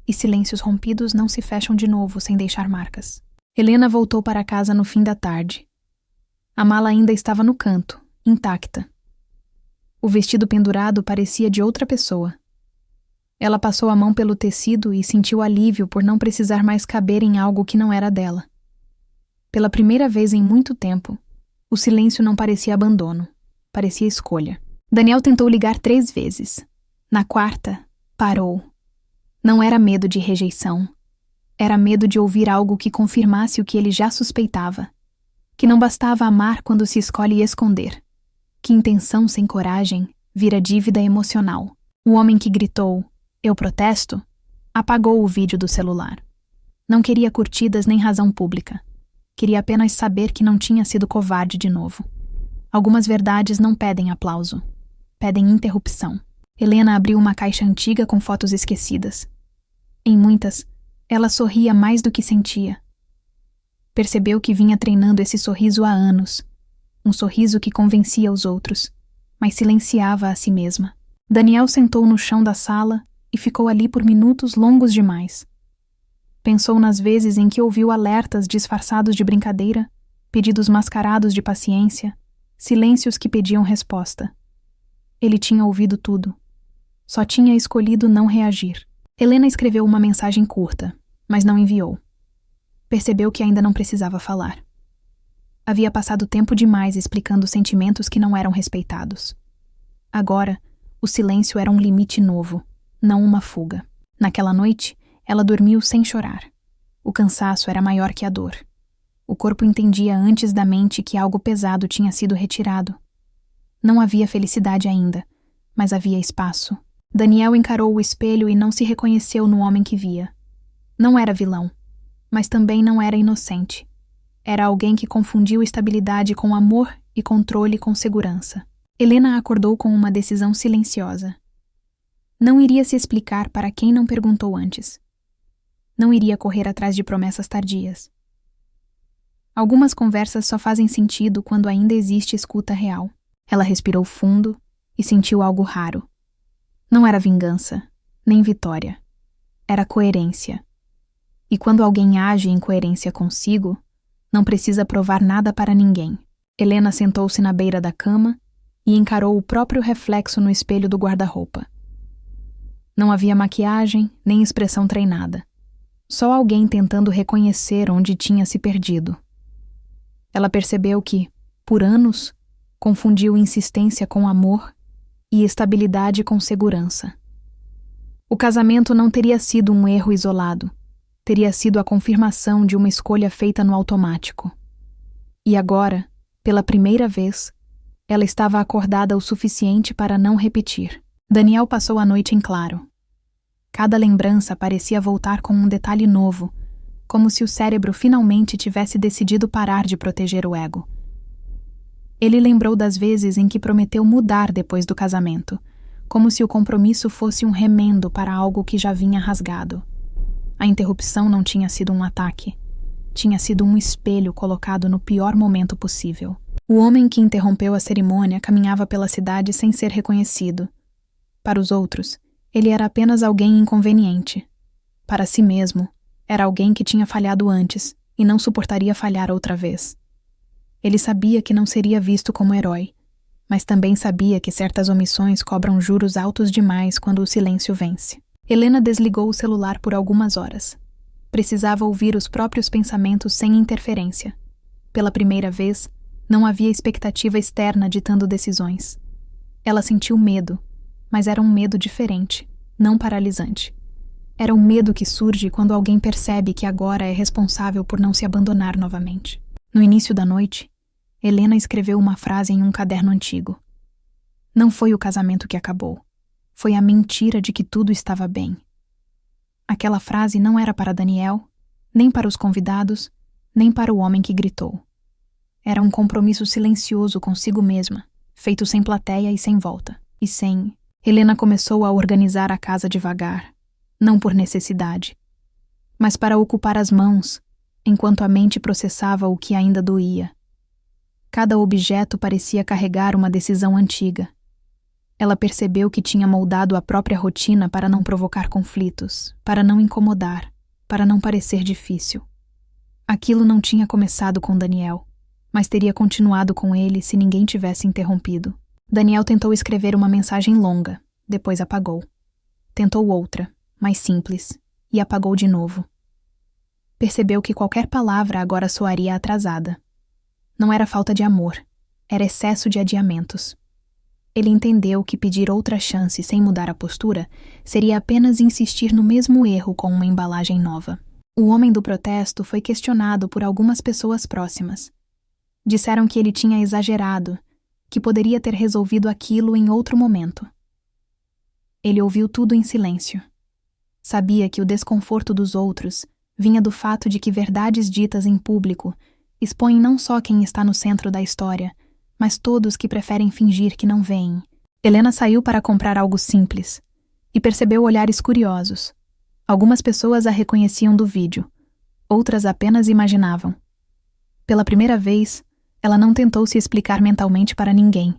E silêncios rompidos não se fecham de novo sem deixar marcas. Helena voltou para casa no fim da tarde. A mala ainda estava no canto, intacta. O vestido pendurado parecia de outra pessoa. Ela passou a mão pelo tecido e sentiu alívio por não precisar mais caber em algo que não era dela. Pela primeira vez em muito tempo, o silêncio não parecia abandono, parecia escolha. Daniel tentou ligar 3 vezes. Na quarta, parou. Não era medo de rejeição. Era medo de ouvir algo que confirmasse o que ele já suspeitava. Que não bastava amar quando se escolhe esconder. Que intenção sem coragem vira dívida emocional. O homem que gritou, "Eu protesto", apagou o vídeo do celular. Não queria curtidas nem razão pública. Queria apenas saber que não tinha sido covarde de novo. Algumas verdades não pedem aplauso. Pedem interrupção. Helena abriu uma caixa antiga com fotos esquecidas. Em muitas, ela sorria mais do que sentia. Percebeu que vinha treinando esse sorriso há anos. Um sorriso que convencia os outros, mas silenciava a si mesma. Daniel sentou no chão da sala e ficou ali por minutos longos demais. Pensou nas vezes em que ouviu alertas disfarçados de brincadeira, pedidos mascarados de paciência, silêncios que pediam resposta. Ele tinha ouvido tudo. Só tinha escolhido não reagir. Helena escreveu uma mensagem curta, mas não enviou. Percebeu que ainda não precisava falar. Havia passado tempo demais explicando sentimentos que não eram respeitados. Agora, o silêncio era um limite novo, não uma fuga. Naquela noite, ela dormiu sem chorar. O cansaço era maior que a dor. O corpo entendia antes da mente que algo pesado tinha sido retirado. Não havia felicidade ainda, mas havia espaço. Daniel encarou o espelho e não se reconheceu no homem que via. Não era vilão, mas também não era inocente. Era alguém que confundiu estabilidade com amor e controle com segurança. Helena acordou com uma decisão silenciosa. Não iria se explicar para quem não perguntou antes. Não iria correr atrás de promessas tardias. Algumas conversas só fazem sentido quando ainda existe escuta real. Ela respirou fundo e sentiu algo raro. Não era vingança, nem vitória. Era coerência. E quando alguém age em coerência consigo, não precisa provar nada para ninguém. Helena sentou-se na beira da cama e encarou o próprio reflexo no espelho do guarda-roupa. Não havia maquiagem, nem expressão treinada. Só alguém tentando reconhecer onde tinha se perdido. Ela percebeu que, por anos, confundiu insistência com amor e estabilidade com segurança. O casamento não teria sido um erro isolado. Teria sido a confirmação de uma escolha feita no automático. E agora, pela primeira vez, ela estava acordada o suficiente para não repetir. Daniel passou a noite em claro. Cada lembrança parecia voltar com um detalhe novo, como se o cérebro finalmente tivesse decidido parar de proteger o ego. Ele lembrou das vezes em que prometeu mudar depois do casamento, como se o compromisso fosse um remendo para algo que já vinha rasgado. A interrupção não tinha sido um ataque. Tinha sido um espelho colocado no pior momento possível. O homem que interrompeu a cerimônia caminhava pela cidade sem ser reconhecido. Para os outros, ele era apenas alguém inconveniente. Para si mesmo, era alguém que tinha falhado antes e não suportaria falhar outra vez. Ele sabia que não seria visto como herói, mas também sabia que certas omissões cobram juros altos demais quando o silêncio vence. Helena desligou o celular por algumas horas. Precisava ouvir os próprios pensamentos sem interferência. Pela primeira vez, não havia expectativa externa ditando decisões. Ela sentiu medo, mas era um medo diferente, não paralisante. Era um medo que surge quando alguém percebe que agora é responsável por não se abandonar novamente. No início da noite, Helena escreveu uma frase em um caderno antigo. Não foi o casamento que acabou. Foi a mentira de que tudo estava bem. Aquela frase não era para Daniel, nem para os convidados, nem para o homem que gritou. Era um compromisso silencioso consigo mesma, feito sem plateia e sem volta. E sem... Helena começou a organizar a casa devagar, não por necessidade, mas para ocupar as mãos, enquanto a mente processava o que ainda doía. Cada objeto parecia carregar uma decisão antiga. Ela percebeu que tinha moldado a própria rotina para não provocar conflitos, para não incomodar, para não parecer difícil. Aquilo não tinha começado com Daniel, mas teria continuado com ele se ninguém tivesse interrompido. Daniel tentou escrever uma mensagem longa, depois apagou. Tentou outra, mais simples, e apagou de novo. Percebeu que qualquer palavra agora soaria atrasada. Não era falta de amor, era excesso de adiamentos. Ele entendeu que pedir outra chance sem mudar a postura seria apenas insistir no mesmo erro com uma embalagem nova. O homem do protesto foi questionado por algumas pessoas próximas. Disseram que ele tinha exagerado, que poderia ter resolvido aquilo em outro momento. Ele ouviu tudo em silêncio. Sabia que o desconforto dos outros vinha do fato de que verdades ditas em público expõem não só quem está no centro da história, mas todos que preferem fingir que não veem. Helena saiu para comprar algo simples e percebeu olhares curiosos. Algumas pessoas a reconheciam do vídeo, outras apenas imaginavam. Pela primeira vez, ela não tentou se explicar mentalmente para ninguém.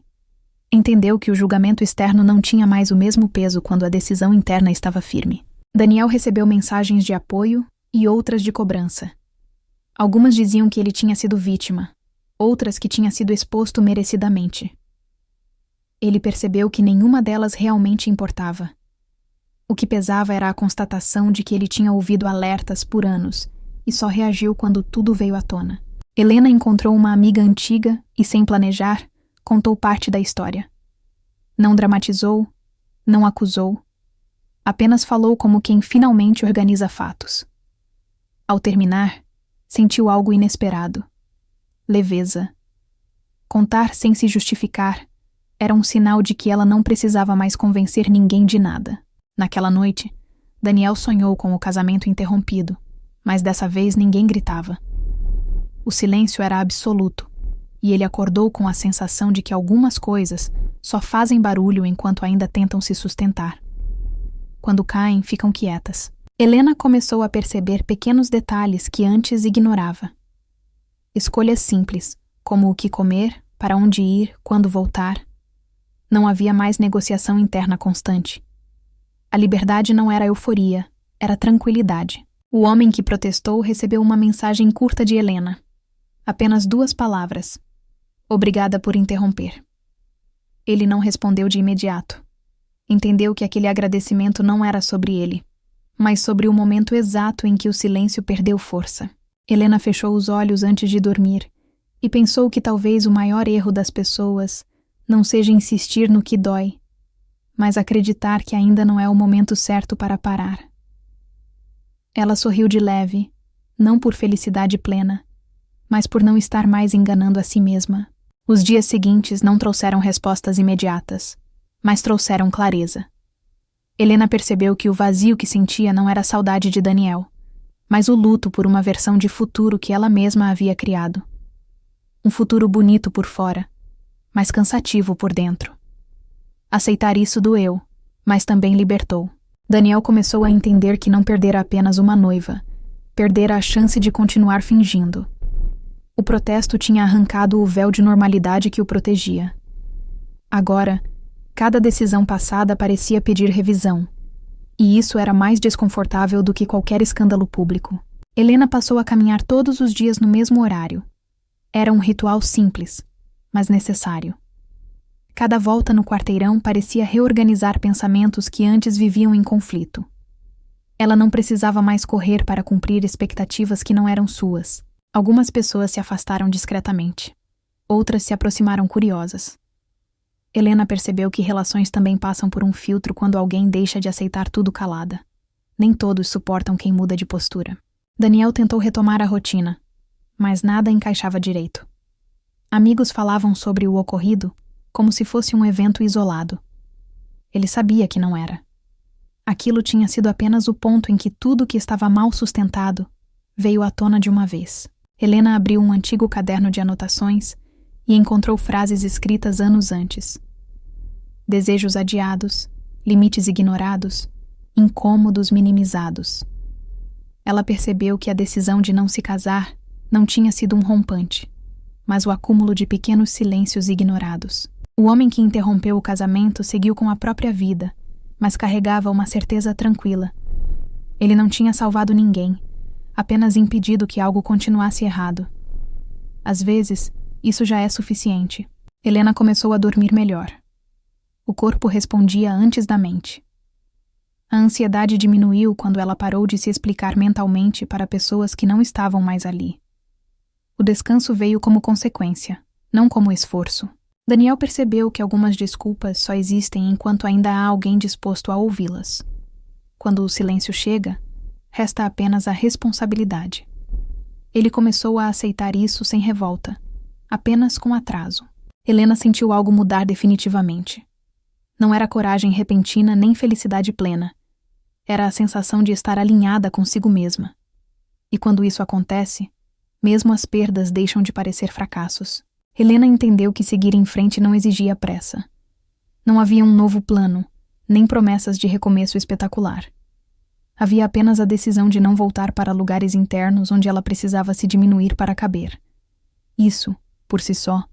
Entendeu que o julgamento externo não tinha mais o mesmo peso quando a decisão interna estava firme. Daniel recebeu mensagens de apoio e outras de cobrança. Algumas diziam que ele tinha sido vítima, outras que tinha sido exposto merecidamente. Ele percebeu que nenhuma delas realmente importava. O que pesava era a constatação de que ele tinha ouvido alertas por anos e só reagiu quando tudo veio à tona. Helena encontrou uma amiga antiga e, sem planejar, contou parte da história. Não dramatizou, não acusou, apenas falou como quem finalmente organiza fatos. Ao terminar, sentiu algo inesperado. Leveza. Contar sem se justificar era um sinal de que ela não precisava mais convencer ninguém de nada. Naquela noite, Daniel sonhou com o casamento interrompido, mas dessa vez ninguém gritava. O silêncio era absoluto, e ele acordou com a sensação de que algumas coisas só fazem barulho enquanto ainda tentam se sustentar. Quando caem, ficam quietas. Helena começou a perceber pequenos detalhes que antes ignorava. Escolhas simples, como o que comer, para onde ir, quando voltar. Não havia mais negociação interna constante. A liberdade não era euforia, era tranquilidade. O homem que protestou recebeu uma mensagem curta de Helena. Apenas 2 palavras. Obrigada por interromper. Ele não respondeu de imediato. Entendeu que aquele agradecimento não era sobre ele, mas sobre o momento exato em que o silêncio perdeu força. Helena fechou os olhos antes de dormir e pensou que talvez o maior erro das pessoas não seja insistir no que dói, mas acreditar que ainda não é o momento certo para parar. Ela sorriu de leve, não por felicidade plena, mas por não estar mais enganando a si mesma. Os dias seguintes não trouxeram respostas imediatas, mas trouxeram clareza. Helena percebeu que o vazio que sentia não era a saudade de Daniel, mas o luto por uma versão de futuro que ela mesma havia criado. Um futuro bonito por fora, mas cansativo por dentro. Aceitar isso doeu, mas também libertou. Daniel começou a entender que não perdera apenas uma noiva, perdera a chance de continuar fingindo. O protesto tinha arrancado o véu de normalidade que o protegia. Agora, cada decisão passada parecia pedir revisão, e isso era mais desconfortável do que qualquer escândalo público. Helena passou a caminhar todos os dias no mesmo horário. Era um ritual simples, mas necessário. Cada volta no quarteirão parecia reorganizar pensamentos que antes viviam em conflito. Ela não precisava mais correr para cumprir expectativas que não eram suas. Algumas pessoas se afastaram discretamente. Outras se aproximaram curiosas. Helena percebeu que relações também passam por um filtro quando alguém deixa de aceitar tudo calada. Nem todos suportam quem muda de postura. Daniel tentou retomar a rotina, mas nada encaixava direito. Amigos falavam sobre o ocorrido como se fosse um evento isolado. Ele sabia que não era. Aquilo tinha sido apenas o ponto em que tudo que estava mal sustentado veio à tona de uma vez. Helena abriu um antigo caderno de anotações e encontrou frases escritas anos antes. Desejos adiados, limites ignorados, incômodos minimizados. Ela percebeu que a decisão de não se casar não tinha sido um rompante, mas o acúmulo de pequenos silêncios ignorados. O homem que interrompeu o casamento seguiu com a própria vida, mas carregava uma certeza tranquila. Ele não tinha salvado ninguém, apenas impedido que algo continuasse errado. Às vezes, isso já é suficiente. Helena começou a dormir melhor. O corpo respondia antes da mente. A ansiedade diminuiu quando ela parou de se explicar mentalmente para pessoas que não estavam mais ali. O descanso veio como consequência, não como esforço. Daniel percebeu que algumas desculpas só existem enquanto ainda há alguém disposto a ouvi-las. Quando o silêncio chega, resta apenas a responsabilidade. Ele começou a aceitar isso sem revolta, apenas com atraso. Helena sentiu algo mudar definitivamente. Não era coragem repentina nem felicidade plena. Era a sensação de estar alinhada consigo mesma. E quando isso acontece, mesmo as perdas deixam de parecer fracassos. Helena entendeu que seguir em frente não exigia pressa. Não havia um novo plano, nem promessas de recomeço espetacular. Havia apenas a decisão de não voltar para lugares internos onde ela precisava se diminuir para caber. Isso, por si só,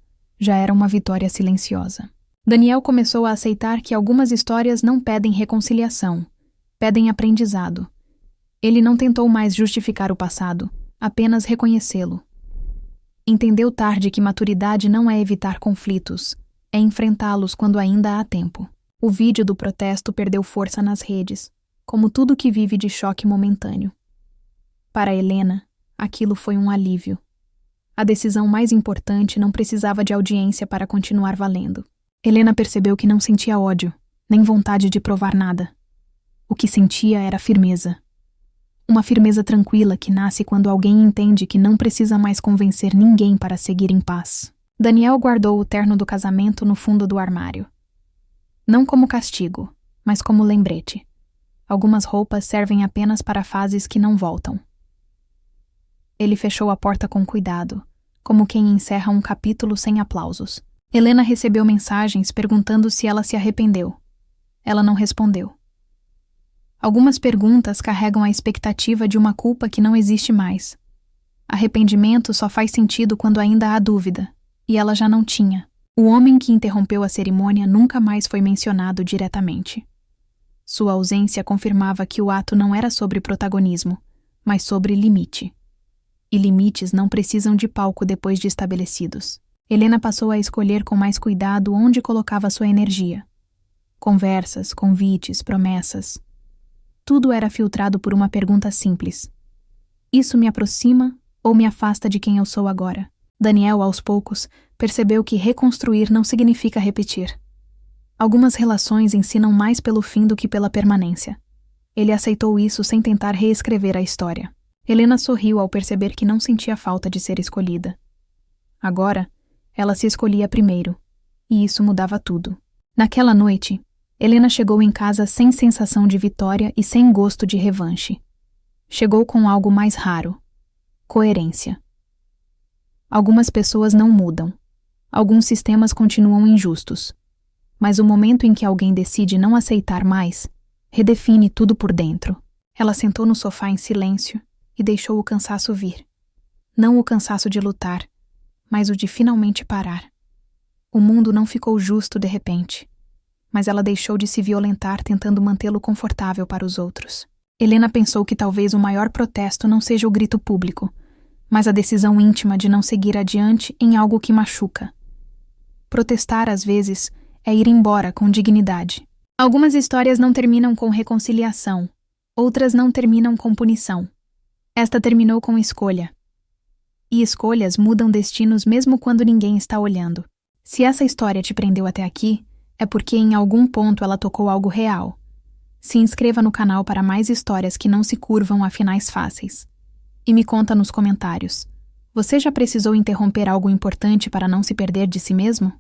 já era uma vitória silenciosa. Daniel começou a aceitar que algumas histórias não pedem reconciliação, pedem aprendizado. Ele não tentou mais justificar o passado, apenas reconhecê-lo. Entendeu tarde que maturidade não é evitar conflitos, é enfrentá-los quando ainda há tempo. O vídeo do protesto perdeu força nas redes, como tudo que vive de choque momentâneo. Para Helena, aquilo foi um alívio. A decisão mais importante não precisava de audiência para continuar valendo. Helena percebeu que não sentia ódio, nem vontade de provar nada. O que sentia era firmeza. Uma firmeza tranquila que nasce quando alguém entende que não precisa mais convencer ninguém para seguir em paz. Daniel guardou o terno do casamento no fundo do armário. Não como castigo, mas como lembrete. Algumas roupas servem apenas para fases que não voltam. Ele fechou a porta com cuidado, como quem encerra um capítulo sem aplausos. Helena recebeu mensagens perguntando se ela se arrependeu. Ela não respondeu. Algumas perguntas carregam a expectativa de uma culpa que não existe mais. Arrependimento só faz sentido quando ainda há dúvida, e ela já não tinha. O homem que interrompeu a cerimônia nunca mais foi mencionado diretamente. Sua ausência confirmava que o ato não era sobre protagonismo, mas sobre limite. E limites não precisam de palco depois de estabelecidos. Helena passou a escolher com mais cuidado onde colocava sua energia. Conversas, convites, promessas. Tudo era filtrado por uma pergunta simples. Isso me aproxima ou me afasta de quem eu sou agora? Daniel, aos poucos, percebeu que reconstruir não significa repetir. Algumas relações ensinam mais pelo fim do que pela permanência. Ele aceitou isso sem tentar reescrever a história. Helena sorriu ao perceber que não sentia falta de ser escolhida. Agora, ela se escolhia primeiro, e isso mudava tudo. Naquela noite, Helena chegou em casa sem sensação de vitória e sem gosto de revanche. Chegou com algo mais raro: coerência. Algumas pessoas não mudam. Alguns sistemas continuam injustos. Mas o momento em que alguém decide não aceitar mais, redefine tudo por dentro. Ela sentou no sofá em silêncio e deixou o cansaço vir. Não o cansaço de lutar, mas o de finalmente parar. O mundo não ficou justo de repente, mas ela deixou de se violentar tentando mantê-lo confortável para os outros. Helena pensou que talvez o maior protesto não seja o grito público, mas a decisão íntima de não seguir adiante em algo que machuca. Protestar, às vezes, é ir embora com dignidade. Algumas histórias não terminam com reconciliação, outras não terminam com punição. Esta terminou com escolha. E escolhas mudam destinos mesmo quando ninguém está olhando. Se essa história te prendeu até aqui, é porque em algum ponto ela tocou algo real. Se inscreva no canal para mais histórias que não se curvam a finais fáceis. E me conta nos comentários: você já precisou interromper algo importante para não se perder de si mesmo?